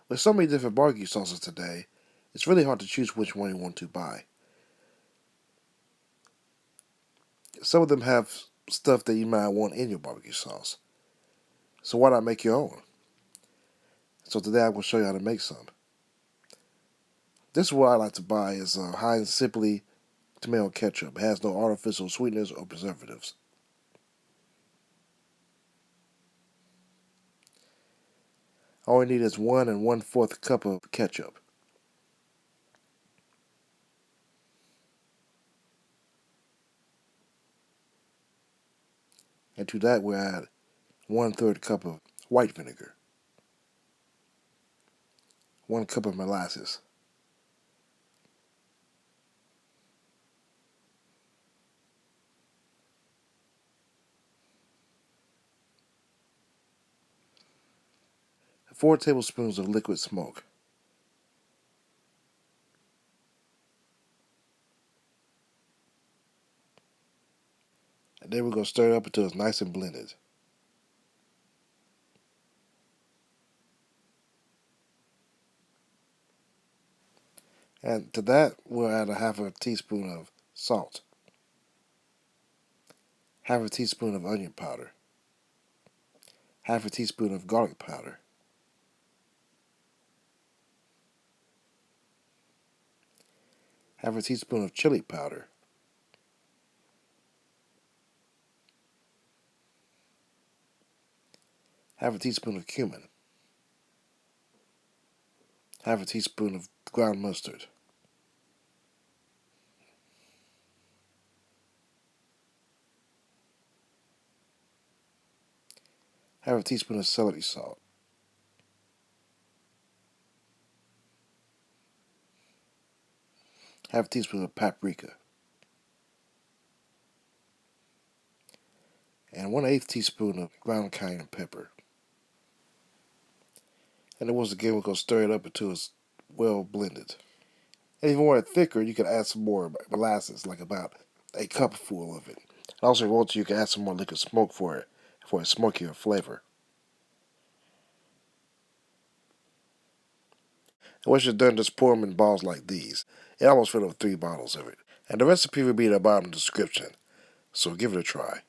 With so many different barbecue sauces today, it's really hard to choose which one you want to buy. Some of them have stuff that you might want in your barbecue sauce. So why not make your own? So today I'm going to show you how to make some. This is what I like to buy is Heinz Simply Tomato Ketchup. It has no artificial sweeteners or preservatives. All you need is 1 1/4 cup of ketchup. And to that we'll add 1/3 cup of white vinegar, 1 cup of molasses, 4 tablespoons of liquid smoke, and then we're going to stir it up until it's nice and blended. And to that we'll add 1/2 teaspoon of salt, 1/2 teaspoon of onion powder, 1/2 teaspoon of garlic powder, 1/2 teaspoon of chili powder, 1/2 teaspoon of cumin, 1/2 teaspoon of ground mustard, 1/2 teaspoon of celery salt, 1/2 teaspoon of paprika, and 1/8 teaspoon of ground cayenne pepper. And then once again we're going to stir it up until it's well blended. And if you want it thicker, you can add some more molasses, like about a cupful of it. And also, if you want to, you can add some more liquid smoke for a smokier flavor. And once you're done, just pour them in balls like these. It almost filled up 3 bottles of it. And the recipe will be at the bottom of the description, so give it a try.